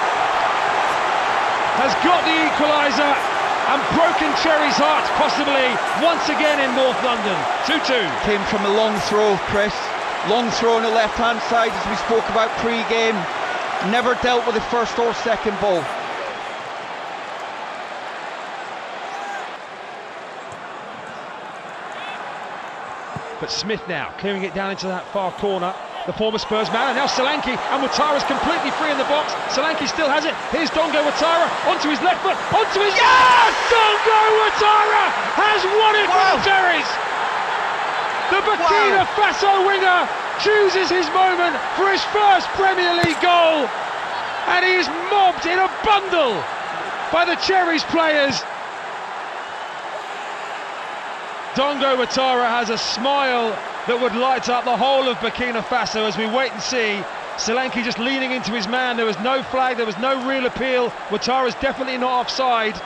has got the equaliser and broken Cherries' hearts possibly once again in North London. 2-2. Came from a long throw, Chris. Long throw on the left-hand side, as we spoke about pre-game. Never dealt with the first or second ball. But Smith now clearing it down into that far corner. The former Spurs man, and now Solanke, and Ouattara's completely free in the box. Solanke still has it. Here's Dongo Ouattara onto his left foot, onto his... Yes! Dongo Ouattara has won it for the Cherries! The Burkina Faso winger chooses his moment for his first Premier League goal, and he is mobbed in a bundle by the Cherries players. Dongo Ouattara has a smile that would light up the whole of Burkina Faso as we wait and see. Solanke just leaning into his man. There was no flag, there was no real appeal. Ouattara's definitely not offside.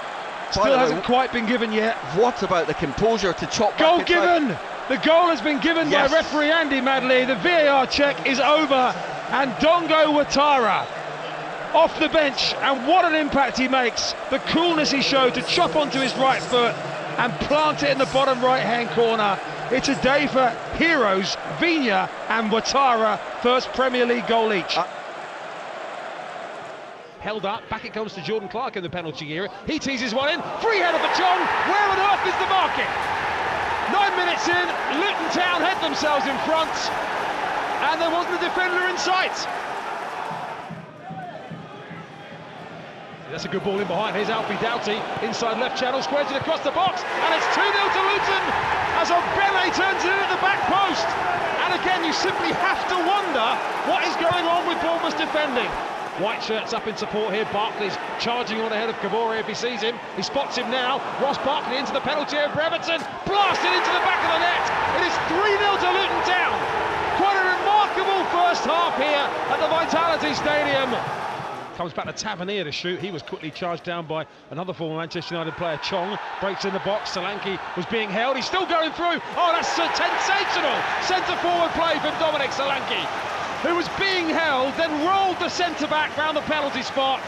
Still hasn't quite been given yet. What about the composure to chop goal back given! The goal has been given by referee Andy Madley. The VAR check is over, and Dongo Ouattara off the bench, and what an impact he makes. The coolness he showed to chop onto his right foot and plant it in the bottom right-hand corner. It's a day for heroes, Vigna and Ouattara, first Premier League goal each. Held up, back it comes to Jordan Clark in the penalty area. He teases one in, free header for Chong. Where on earth is the marking? 9 minutes in, Luton Town head themselves in front, and there wasn't a defender in sight. That's a good ball in behind. Here's Alfie Doughty, inside left channel, squares it across the box, and it's 2-0 to Luton as Obele turns it in at the back post. And again, you simply have to wonder what is going on with Bournemouth's defending. White shirts up in support here. Barkley's charging on ahead of Kabore if he sees him. He spots him now. Ross Barkley into the penalty area for Everton, blasted into the back of the net. It is 3-0 to Luton Town. Quite a remarkable first half here at the Vitality Stadium. Comes back to Tavernier to shoot. He was quickly charged down by another former Manchester United player, Chong. Breaks in the box. Solanke was being held. He's still going through. Oh, that's sensational centre-forward play from Dominic Solanke, who was being held, then rolled the centre-back round the penalty spot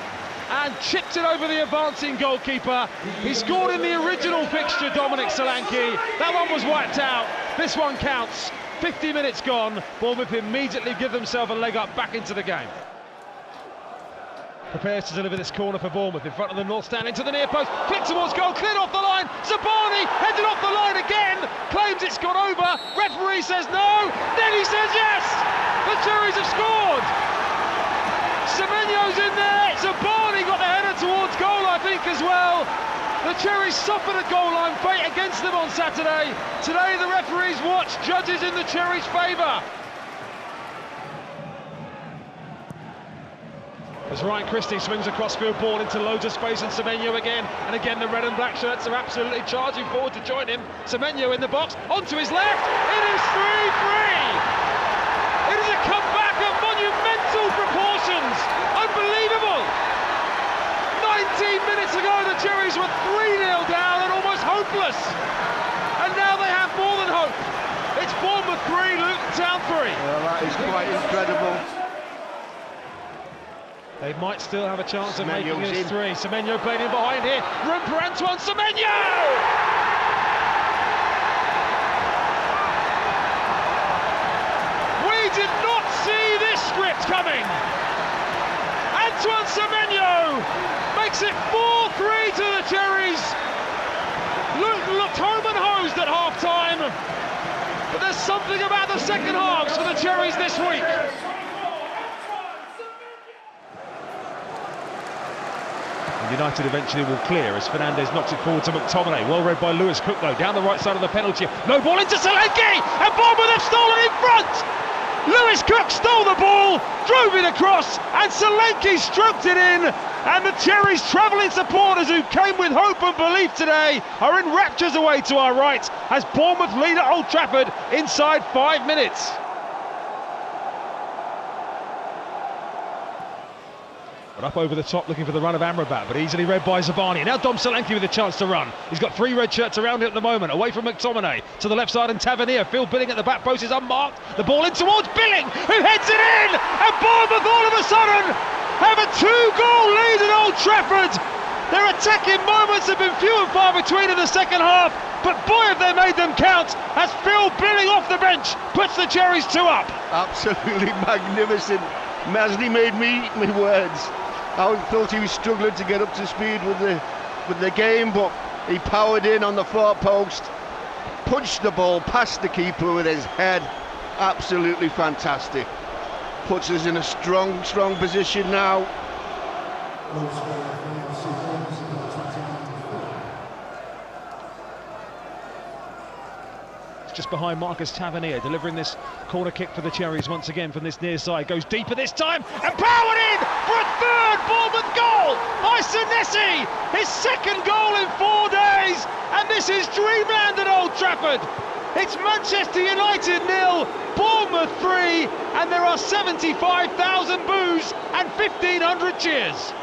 and chipped it over the advancing goalkeeper. He scored in the original fixture, Dominic Solanke. That one was wiped out. This one counts. 50 minutes gone. Bournemouth immediately give themselves a leg up back into the game. Prepares to deliver this corner for Bournemouth in front of the North Stand into the near post, flick towards goal, cleared off the line. Zabani headed off the line again, claims it's gone over. Referee says no, then he says yes. The Cherries have scored. Semenyo's in there. Zabani got the header towards goal, I think, as well. The Cherries suffered a goal line fate against them on Saturday. Today the referees watch, judges in the Cherries' favour. As Ryan Christie swings a crossfield ball into loads of space, and Semenyo again, and again the red and black shirts are absolutely charging forward to join him. Semenyo in the box, onto his left, it is 3-3! It is a comeback of monumental proportions, unbelievable! 19 minutes ago the Cherries were 3-0 down and almost hopeless, and now they have more than hope. It's Bournemouth 3, Luton Town 3. Well, that is quite incredible. They might still have a chance of making this 3. Semenyo played in behind here. Room for Antoine Semenyo! We did not see this script coming. Antoine Semenyo makes it 4-3 to the Cherries. Luton looked home and hosed at half-time. But there's something about the second halves for the Cherries this week. United eventually will clear as Fernandez knocks it forward to McTominay. Well read by Lewis Cook though, down the right side of the penalty. No ball into Solanke, and Bournemouth have stolen in front! Lewis Cook stole the ball, drove it across, and Solanke stroked it in. And the Cherries' travelling supporters who came with hope and belief today are in raptures away to our right as Bournemouth lead at Old Trafford inside 5 minutes. But up over the top looking for the run of Amrabat, but easily read by Zabani. Now Dom Solanke with a chance to run. He's got 3 red shirts around him at the moment, away from McTominay. To the left side and Tavernier. Phil Billing at the back post is unmarked. The ball in towards Billing, who heads it in! And Bournemouth all of a sudden have a 2-goal lead at Old Trafford. Their attacking moments have been few and far between in the second half, but boy have they made them count as Phil Billing off the bench puts the Cherries 2 up. Absolutely magnificent. Masney made me eat my words. I thought he was struggling to get up to speed with the game, but he powered in on the far post, punched the ball past the keeper with his head. Absolutely fantastic. Puts us in a strong position now. Just behind Marcus Tavernier, delivering this corner kick for the Cherries once again from this near side. Goes deeper this time and powered in for a third Bournemouth goal by Senesi. His second goal in 4 days, and this is dreamland at Old Trafford. It's Manchester United 0, Bournemouth 3, and there are 75,000 boos and 1,500 cheers.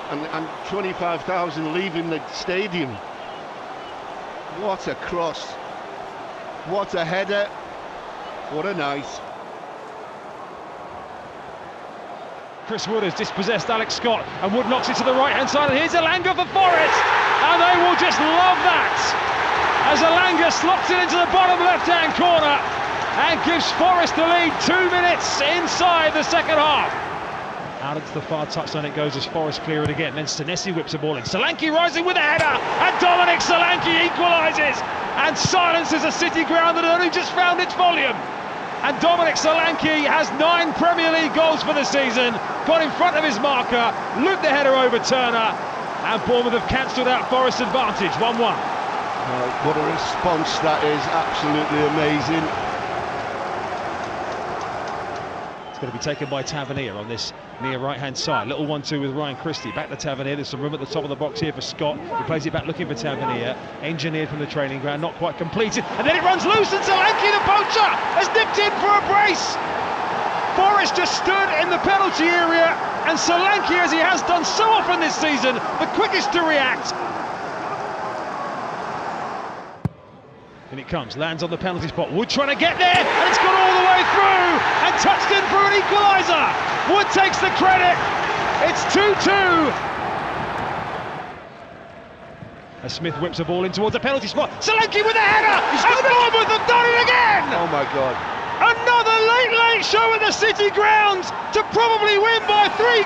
And 25,000 leaving the stadium. What a cross. What a header, what a night. Chris Wood has dispossessed Alex Scott, and Wood knocks it to the right-hand side, and here's Elanga for Forest, and they will just love that, as Elanga slots it into the bottom left-hand corner, and gives Forest the lead 2 minutes inside the second half. Out into the far touchline it goes as Forest clear it again, then Senesi whips the ball in, Solanke rising with a header, and Dominic Solanke equalises, and silences a City ground that had only just found its volume. And Dominic Solanke has 9 Premier League goals for the season, got in front of his marker, looped the header over Turner, and Bournemouth have cancelled out Forest's advantage, 1-1. What a response that is, absolutely amazing. It's going to be taken by Tavernier on this near right-hand side. Little 1-2 with Ryan Christie. Back to Tavernier. There's some room at the top of the box here for Scott. He plays it back looking for Tavernier. Engineered from the training ground, not quite completed. And then it runs loose, and Solanke, the poacher, has nipped in for a brace. Forrest just stood in the penalty area, and Solanke, as he has done so often this season, the quickest to react. In it comes, lands on the penalty spot. Wood trying to get there, and it's gone all the way through, and touched in for an equaliser. Wood takes the credit. It's 2-2. As Smith whips the ball in towards the penalty spot. Solanke with a header, and Bournemouth have done it again. Oh my God. Another late show at the City grounds to probably win by 3-2,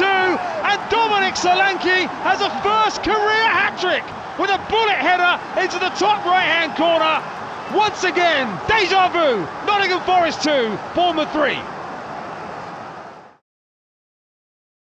and Dominic Solanke has a first career hat-trick with a bullet header into the top right-hand corner. Once again, deja vu, Nottingham Forest 2, Bournemouth 3.